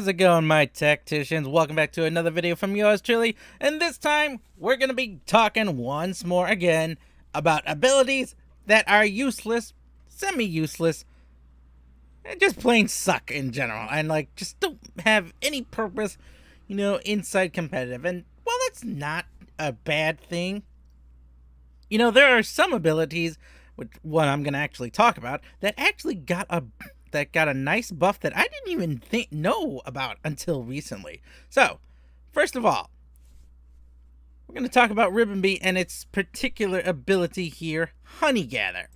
How's it going, my tacticians? Welcome back to another video from yours truly, and this time we're gonna be talking once more again about abilities that are useless, semi-useless, and just plain suck in general, and like just don't have any purpose, inside competitive. And while that's not a bad thing, there are some abilities, which what I'm gonna actually talk about, that actually got a nice buff that I didn't even know about until recently. So, first of all, we're going to talk about Ribbon Bee and its particular ability here, Honey Gather.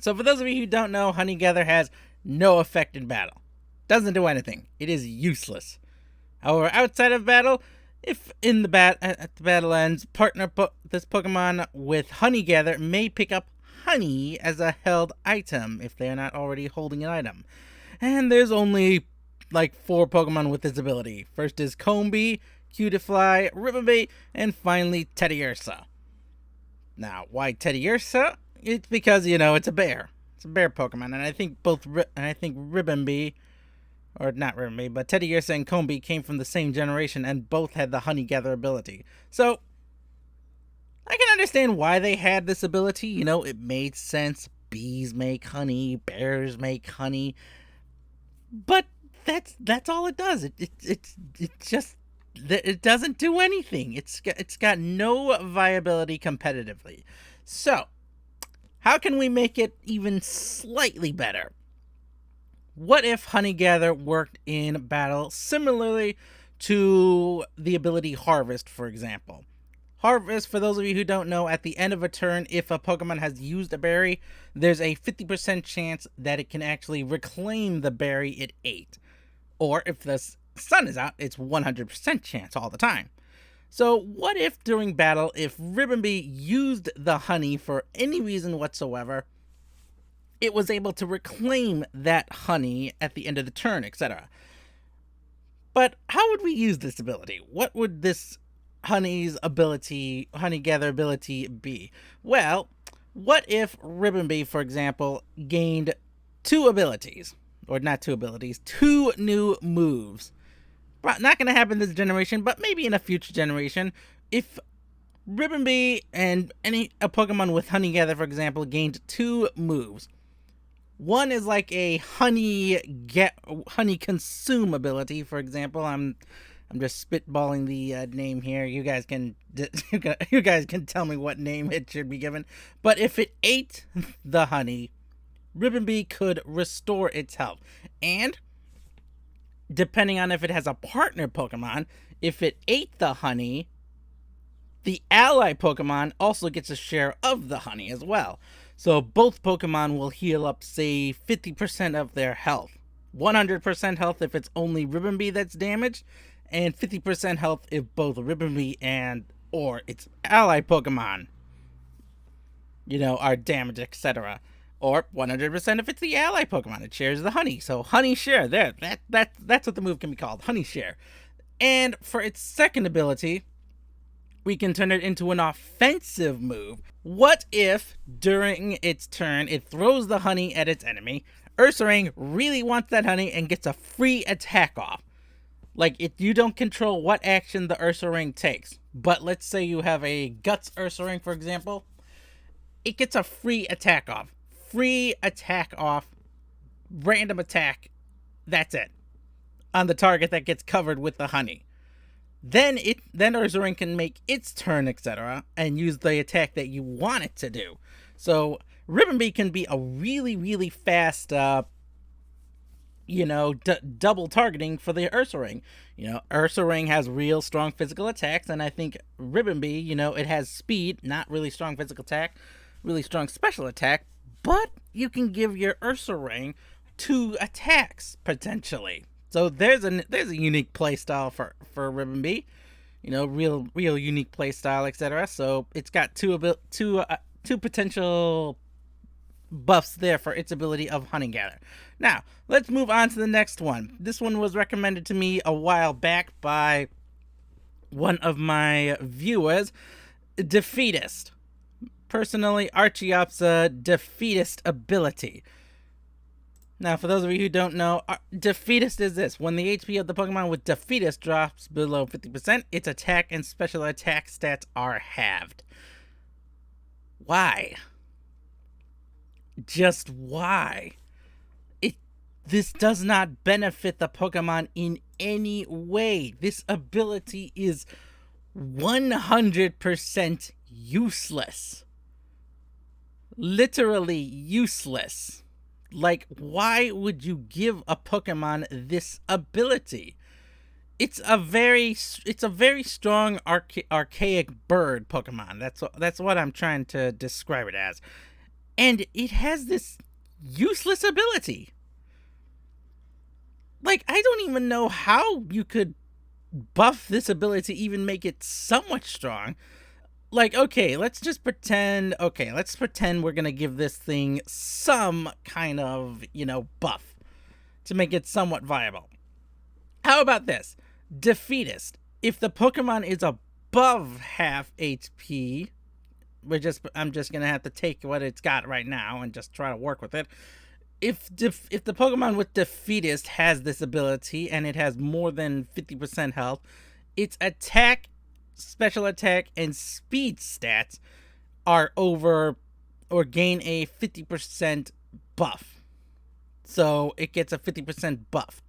So for those of you who don't know, Honey Gather has no effect in battle. Doesn't do anything. It is useless. However, outside of battle, if in the at the battle ends, this Pokemon with Honey Gather may pick up honey as a held item if they are not already holding an item. And there's only like 4 Pokemon with this ability. First is Combee, Cutiefly, Ribbon Bee, and finally Teddiursa. Now, why Teddiursa? It's because, it's a bear. It's a bear Pokemon, and I think Ribbon Bee, or not Ribbon Bee, but Teddiursa and Combee came from the same generation and both had the Honey Gather ability. So I can understand why they had this ability. It made sense. Bees make honey, bears make honey, but that's all it does. It doesn't do anything. It's got no viability competitively. So, how can we make it even slightly better? What if Honey Gather worked in battle similarly to the ability Harvest, for example? Harvest, for those of you who don't know, at the end of a turn, if a Pokemon has used a berry, there's a 50% chance that it can actually reclaim the berry it ate. Or if the sun is out, it's 100% chance all the time. So what if during battle, if Ribbon Bee used the honey for any reason whatsoever, it was able to reclaim that honey at the end of the turn, etc. But how would we use this ability? What would this Honey Gather ability be? Well, what if Ribbon Bee, for example, gained 2 abilities, or not 2 abilities, 2 new moves? Not going to happen this generation, but maybe in a future generation. If Ribbon Bee and a Pokemon with Honey Gather, for example, gained 2 moves. One is like a honey consume ability, for example. I'm just spitballing the name here. You guys can tell me what name it should be given. But if it ate the honey, Ribbon Bee could restore its health. And depending on if it has a partner Pokemon, if it ate the honey, the ally Pokemon also gets a share of the honey as well. So both Pokemon will heal up, say, 50% of their health. 100% health if it's only Ribbon Bee that's damaged, and 50% health if both Ribbon Bee or its ally Pokemon, are damaged, etc. Or 100% if it's the ally Pokemon. It shares the honey. So honey share, there. That's what the move can be called, honey share. And for its second ability, we can turn it into an offensive move. What if, during its turn, it throws the honey at its enemy, Ursaring really wants that honey and gets a free attack off? Like, you don't control what action the Ursaring takes, but let's say you have a Guts Ursaring, for example, it gets a free attack off. Free attack off, random attack, that's it, on the target that gets covered with the honey. Then Ursaring can make its turn, etc., and use the attack that you want it to do. So Ribbon Bee can be a really, really fast, double targeting for the Ursaring. Ursaring has real strong physical attacks, and I think Ribbon Bee, it has speed, not really strong physical attack, really strong special attack, but you can give your Ursaring 2 attacks, potentially. So there's a unique playstyle for Ribbon Bee, real unique playstyle, etc. So it's got two potential buffs there for its ability of Honey Gather. Now let's move on to the next one. This one was recommended to me a while back by one of my viewers, Defeatist. Personally, Archeop's Defeatist ability. Now, for those of you who don't know, Defeatist is this. When the HP of the Pokemon with Defeatist drops below 50%, its attack and special attack stats are halved. Why? Just why? This does not benefit the Pokemon in any way. This ability is 100% useless. Literally useless. Like, why would you give a Pokemon this ability? It's a very strong archaic bird Pokemon. That's what I'm trying to describe it as. And it has this useless ability. Like, I don't even know how you could buff this ability to even make it somewhat strong. Like, okay, let's pretend we're gonna give this thing some kind of, buff to make it somewhat viable. How about this? Defeatist. If the Pokemon is above half HP, I'm just gonna have to take what it's got right now and just try to work with it. If the Pokemon with Defeatist has this ability and it has more than 50% health, its attack, special attack, and speed stats are over or gain a 50% buff. So it gets a 50% buff.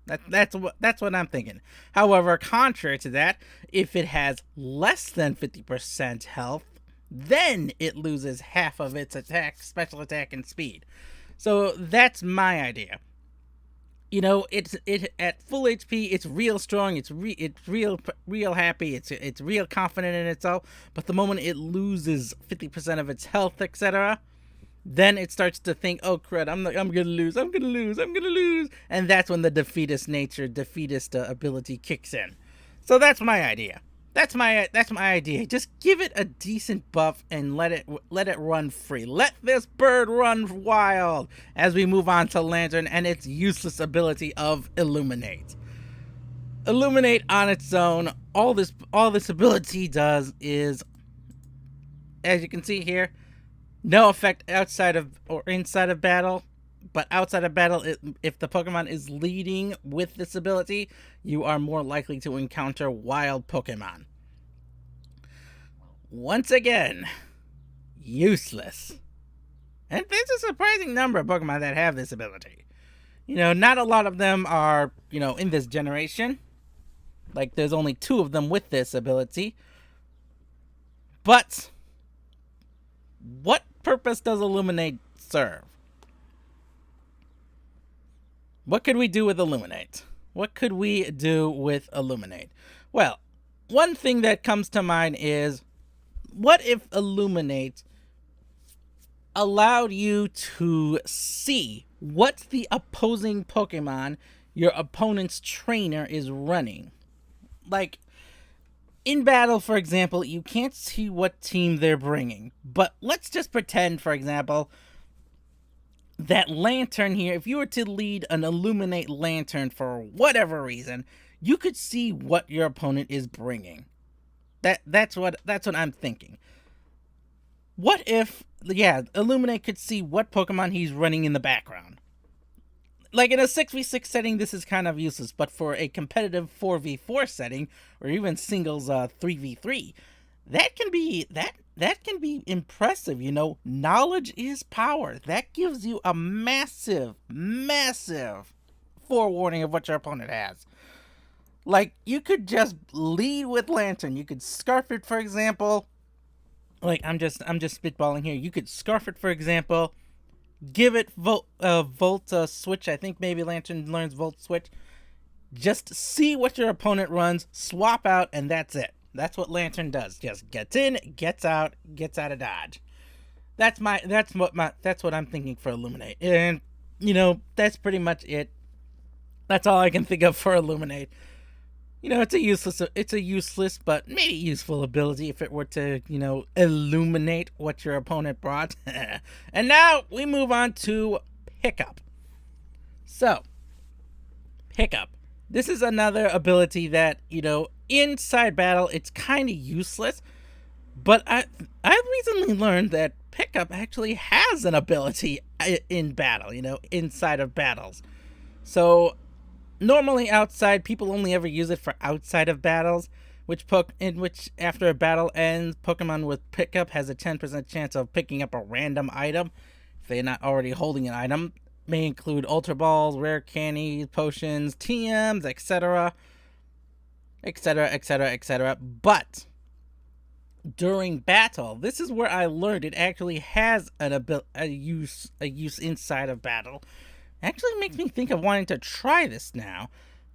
That's what I'm thinking. However, contrary to that, if it has less than 50% health, then it loses half of its attack, special attack, and speed. So that's my idea. It at full HP, it's real strong, it's real happy, it's real confident in itself. But the moment it loses 50% of its health, etc., then it starts to think, "Oh crud, I'm gonna lose, and that's when the defeatist ability kicks in. So that's my idea. That's my idea. Just give it a decent buff and let it run free. Let this bird run wild as we move on to Lantern and its useless ability of Illuminate. Illuminate on its own, all this ability does is, as you can see here, no effect outside of or inside of battle. But outside of battle, if the Pokemon is leading with this ability, you are more likely to encounter wild Pokemon. Once again, useless. And there's a surprising number of Pokemon that have this ability. Not a lot of them are, in this generation. Like, there's only 2 of them with this ability. But what purpose does Illuminate serve? What could we do with Illuminate? Well, one thing that comes to mind is, what if Illuminate allowed you to see what the opposing Pokemon your opponent's trainer is running? Like, in battle, for example, you can't see what team they're bringing. But let's just pretend, for example, that Lantern here, if you were to lead an Illuminate Lantern for whatever reason, you could see what your opponent is bringing. That's what I'm thinking. What if, Illuminate could see what Pokemon he's running in the background? Like, in a 6v6 setting, this is kind of useless, but for a competitive 4v4 setting, or even singles 3v3, that can be impressive. Knowledge is power. That gives you a massive forewarning of what your opponent has. Like, you could just lead with Lantern. You could Scarf it, for example. Like, I'm just spitballing here. You could Scarf it, for example. Give it Volt Switch. I think maybe Lantern learns Volt Switch. Just see what your opponent runs, swap out, and that's it. That's what Lantern does. Just gets in, gets out of dodge. That's what I'm thinking for Illuminate. And that's pretty much it. That's all I can think of for Illuminate. It's a useless but maybe useful ability if it were to, illuminate what your opponent brought. And now we move on to Pickup. So, Pickup. This is another ability that, inside battle, it's kind of useless. But I've recently learned that Pickup actually has an ability in battle, inside of battles. So normally outside, people only ever use it for outside of battles, in which after a battle ends, Pokemon with Pickup has a 10% chance of picking up a random item if they're not already holding an item. May include Ultra Balls, rare candies, potions, TMs, etc., etc., etc., etc. But during battle, this is where I learned it actually has a use inside of battle. Actually makes me think of wanting to try this now.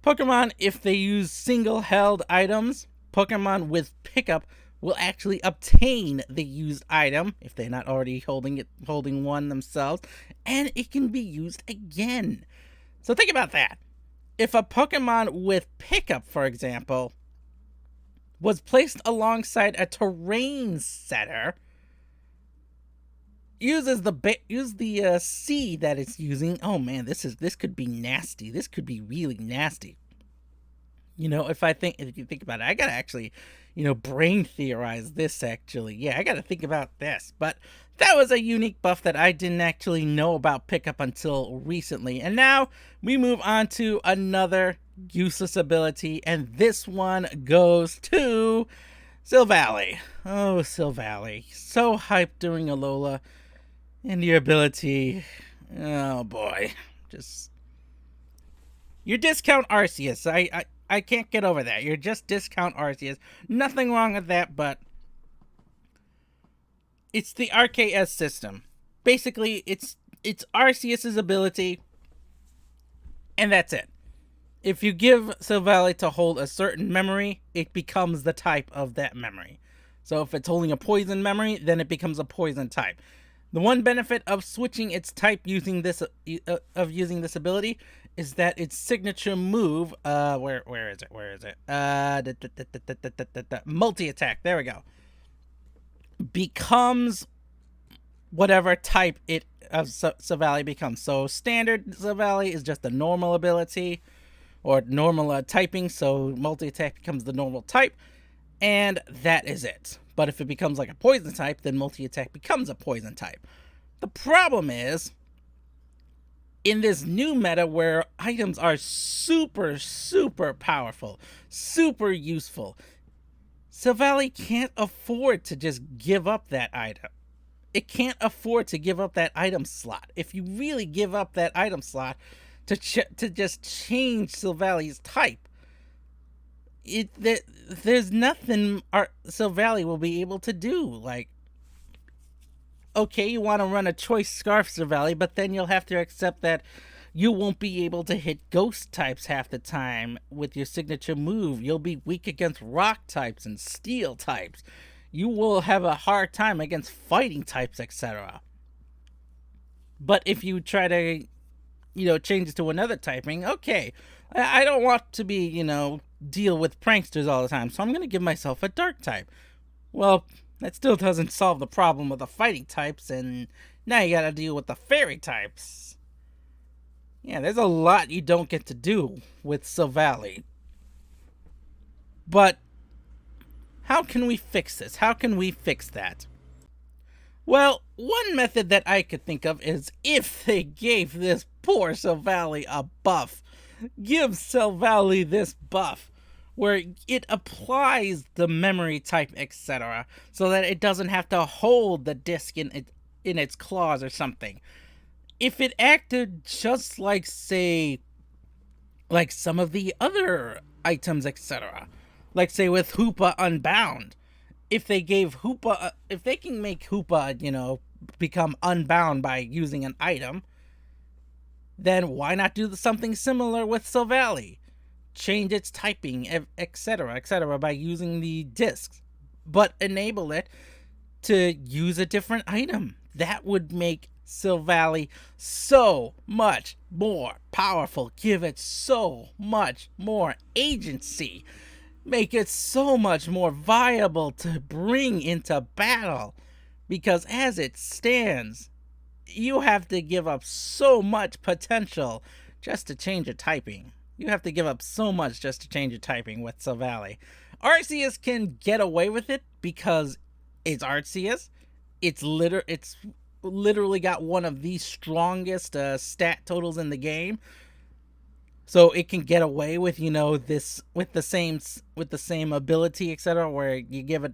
Pokemon, if they use single held items, Pokemon with Pickup will actually obtain the used item if they're not already holding one themselves, and it can be used again. So think about that. If a Pokemon with Pickup, for example, was placed alongside a terrain setter, uses the C that it's using. Oh man, this could be nasty. This could be really nasty. If you think about it, I gotta actually, brain theorize this actually. Yeah, I gotta think about this. But that was a unique buff that I didn't actually know about Pickup until recently. And now we move on to another useless ability, and this one goes to Silvally. Oh, Silvally. So hyped during Alola. And your ability, oh boy, just your discount Arceus. I can't get over that. You're just discount Arceus. Nothing wrong with that, but it's the RKS system. Basically, it's Arceus's ability, and that's it. If you give Silvally to hold a certain memory, it becomes the type of that memory. So if it's holding a poison memory, then it becomes a poison type. The one benefit of switching its type using this ability is that its signature move, where is it? Multi-attack, there we go, becomes whatever type Silvally becomes. So standard Silvally is just a normal ability, or normal typing, so multi-attack becomes the normal type, and that is it. But if it becomes like a poison type, then multi-attack becomes a poison type. The problem is, in this new meta where items are super, super powerful, super useful, Silvally can't afford to just give up that item. It can't afford to give up that item slot. If you really give up that item slot to just change Silvally's type, there's nothing Silvally will be able to do. Like, okay, you want to run a choice Scarf Silvally, but then you'll have to accept that you won't be able to hit ghost types half the time with your signature move. You'll be weak against rock types and steel types. You will have a hard time against fighting types, etc. But if you try to, change it to another typing, okay, I don't want to be, deal with pranksters all the time, so I'm going to give myself a dark type. Well, that still doesn't solve the problem with the fighting types, and now you gotta deal with the fairy types. Yeah, there's a lot you don't get to do with Silvally. But how can we fix this? How can we fix that? Well, one method that I could think of is if they gave this poor Silvally a buff. Give Silvally this buff where it applies the memory type, etc., so that it doesn't have to hold the disc in its claws or something. If it acted just like, say, like some of the other items, etc., like say with Hoopa Unbound, if they can make Hoopa, become unbound by using an item, then why not do something similar with Silvally? Change its typing, etc., etc., by using the discs, but enable it to use a different item. That would make Silvally so much more powerful, give it so much more agency, make it so much more viable to bring into battle, because as it stands, you have to give up so much potential just to change your typing. You have to give up so much just to change your typing with Silvally. Arceus can get away with it because it's Arceus, It's literally got one of the strongest stat totals in the game, so it can get away with, you know, this with the same ability, etc., where you give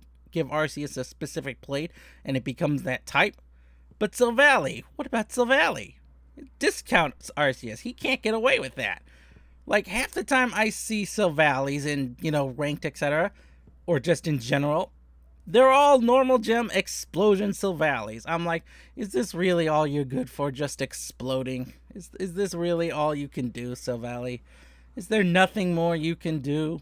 Arceus a specific plate and it becomes that type. But Silvally, what about Silvally? It discounts Arceus. He can't get away with that. Like, half the time I see Silvallies in, you know, ranked, etc., or just in general, they're all normal gem explosion Silvallies. I'm like, is this really all you're good for, just exploding? Is this really all you can do, Silvally? Is there nothing more you can do?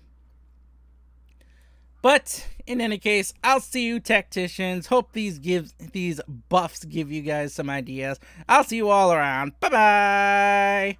But in any case, I'll see you tacticians. Hope these buffs give you guys some ideas. I'll see you all around. Bye bye.